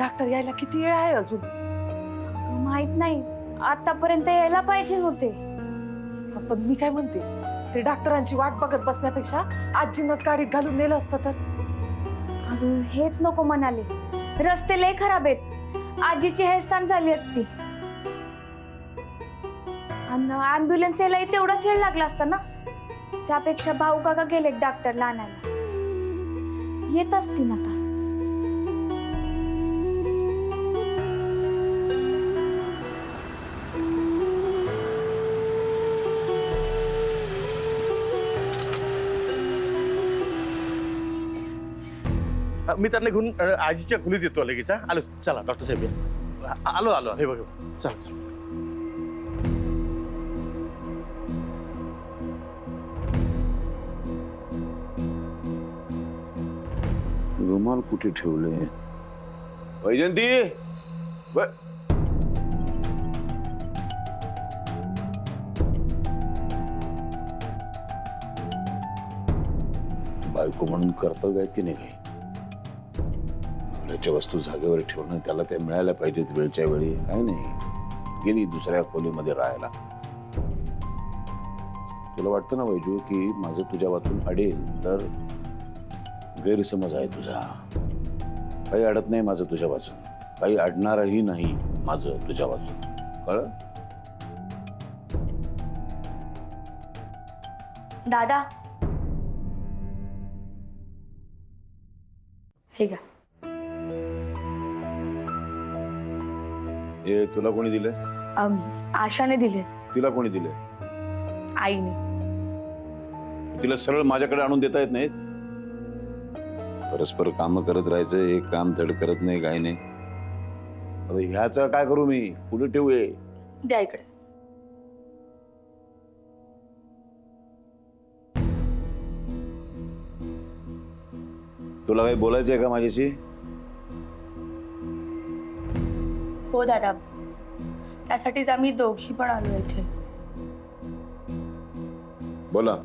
Doctor यायला किती वेळ आहे अजून? माहित नाही, आतापर्यंत यायला पाहिजे नव्हते. पण मी काय म्हणते, ते डॉक्टरांची वाट बघत बसण्यापेक्षा आजींनाच गाडीत घालून नेलं असतं तर. अगं हेच नको म्हणाले, रस्ते लय खराब आहेत. आजीची हेळसांड झाली असती आणि ॲम्ब्युलन्स यायलाही तेवढाच वेळ लागला असता ना. त्यापेक्षा भाऊ काका गेले डॉक्टरला आणायला, येत असतील आता. मी त्यांना घेऊन आजीच्या खोलीत येतो लगेच. आलो. चला डॉक्टर साहेब या. आलो आलो. हे बघ चला चला. रुमाल कुठे ठेवले? वैजंती बायको म्हणून कर्तव्य आहेत की नाही काही? त्याच्या वस्तू जागेवर ठेवणं, त्याला त्या मिळायला पाहिजेत वेळच्या वेळी. काही नाही, गेली दुसऱ्या खोलीमध्ये राहायला. तुला वाटतं ना वैजू की माझं तुझ्या वाचून अडेल तर गैरसमज आहे तुझा. काही अडत नाही माझं तुझ्या वाचून, काही अडणारही नाही माझं तुझ्या वाचून. कळलं? दादा हे घ्या. हे तुला कोणी दिले? आशाने दिले. तिला कोणी दिले? आईने. तिला सरळ माझ्याकडे आणून देता येत नाहीत? परस्पर काम करत राहायचं, एक काम धड करत नाही, काही नाही. आता ह्याचं काय करू मी? कुठे ठेवू? द्या इकडे. तुला काही बोलायचंय का माझ्याशी? हो दादा, त्यासाठीच आम्ही दोघी पण आलो इथे. बोला.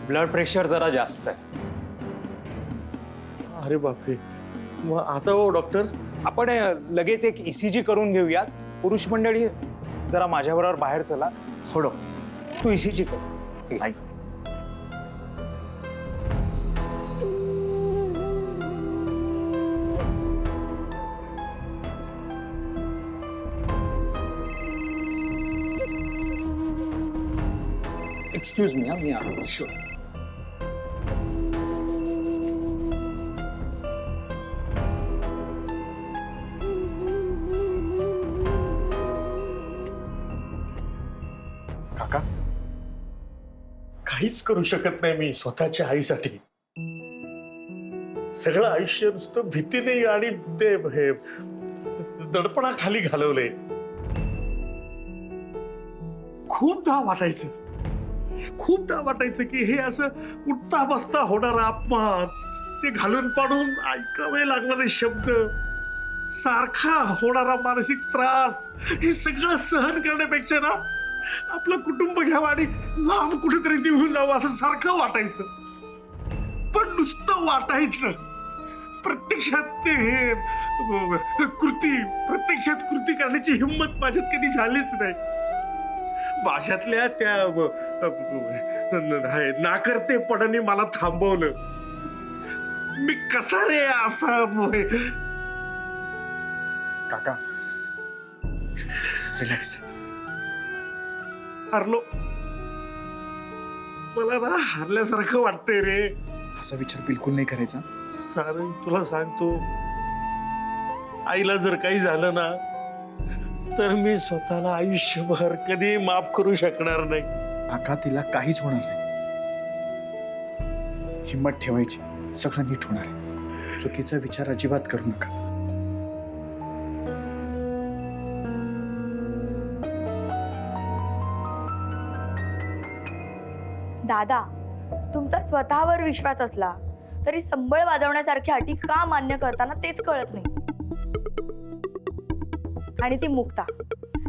ब्लड प्रेशर जरा जास्त आहे. अरे बापरे. मग आता हो डॉक्टर? आपण लगेच एक ECG करून घेऊयात. पुरुष मंडळी जरा माझ्याबरोबर बाहेर चला. थोडं तू ECG कर. आई. Excuse me. मी आलो. शुअर. काका, काहीच करू शकत नाही मी स्वतःच्या आईसाठी. सगळं आयुष्य नुसतं भीतीने आणि ते हे दडपणाखाली घालवले. खूपदा वाटायचं की हे असं उठता बसता होणारा अपमान, ते घालून पाडून ऐकावे लागणारे शब्द, सारखा होणारा मानसिक त्रास, हे सगळं सहन करण्यापेक्षा ना आपलं कुटुंब घ्यावं आणि लांब कुठेतरी निघून जावं असं सारखं वाटायचं. पण नुसतं वाटायचं, प्रत्यक्षात ते हे कृती करण्याची हिंमत माझ्यात कधी झालीच नाही. माझ्यातल्या त्या नाकर्तेपणाने मला थांबवलं. मी कसा रे असा काका रिलॅक्स. हरलो. मला ना हरल्यासारखं वाटतंय रे. असा विचार बिलकुल नाही करायचा. सारं तुला सांगतो, आईला जर काही झालं ना तर मी स्वतःला आयुष्यभर कधी माफ करू शकणार नाही. काका तिला काहीच होणार नाही. हिम्मत ठेवायची, सगळं नीट होणार आहे. चुकीचा विचार अजिबात करू नका. दादा, तुमचा स्वतःवर विश्वास असला तरी संबळ वाजवण्यासारख्या अटी का मान्य करताना तेच कळत नाही. आणि ती मुक्ता,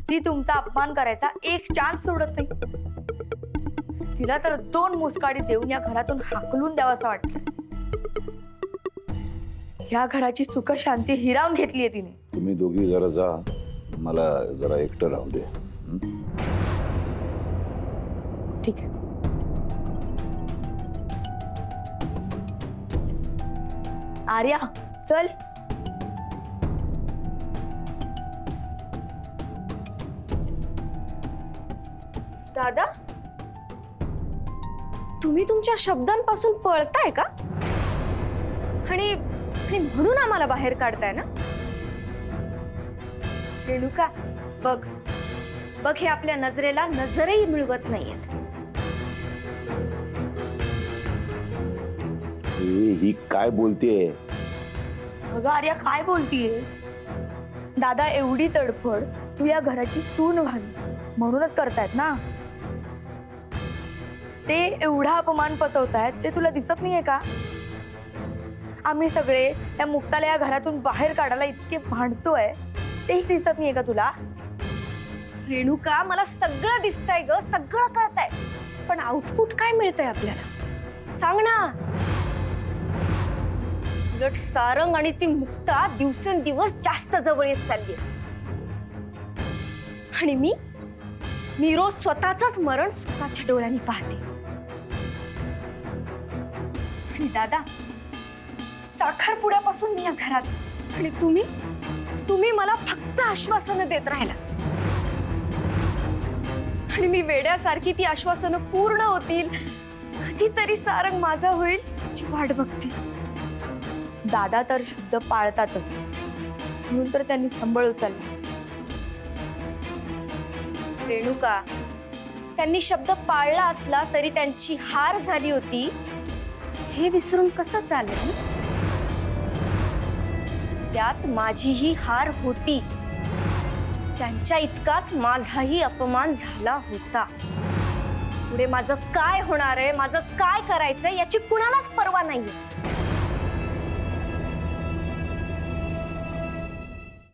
ती तुमचा अपमान करायचा एक चान्स सोडत नाही. तिला तर 2 मुस्काडी देऊन या घरातून हाकलून द्यावंसं वाटतं. या घराची सुख शांती हिरावून घेतलीये तिने. तुम्ही दोघी जरा जा, मला जरा एकटं राहू दे. हं? ठीक आहे. आर्या चल. दादा, तुम्ही तुमच्या शब्दांपासून पळताय का? आणि म्हणून आम्हाला बाहेर काढताय ना? रेणुका, बघ बघ, हे आपल्या नजरेला नजरही मिळवत नाहीयेत. ही काय बोलतेय? अगं आर्या, काय बोलतीयस? दादा, एवढी तडफड तू या घराची सून व्हावीस म्हणूनच करतायत ना. ते एवढा अपमान पचवतायत ते तुला दिसत नाहीये का? आम्ही सगळे त्या मुक्ताला या घरातून बाहेर काढायला इतके भांडतोय, तेही दिसत नाहीये का तुला? रेणुका, मला सगळं दिसतंय ग, सगळं कळतंय, पण आउटपुट काय मिळतंय आपल्याला? सांग ना. उलट सारंग आणि ती मुक्ता दिवसेंदिवस जास्त जवळ येत चालली. आणि मी रोज स्वतःच मरण स्वतःच्या डोळ्यांनी पाहते. आणि दादा, साखरपुड्यापासून मी या घरात, आणि तुम्ही मला फक्त आश्वासनं देत राहिला. आणि मी वेड्यासारखी ती आश्वासनं पूर्ण होतील, कधीतरी सारंग माझा होईल याची वाट बघते. दादा तर शब्द पाळतातच, म्हणून तर त्यांनी संभळ उचलला. रेणुका, त्यांनी शब्द पाळला असला तरी त्यांची हार झाली होती हे विसरून कसं चालेल? त्यात माझीही हार होती, त्यांच्या इतकाच माझाही अपमान झाला होता. पुढे माझं काय होणार आहे, माझं काय करायचंय याची कुणालाच पर्वा नाहीये.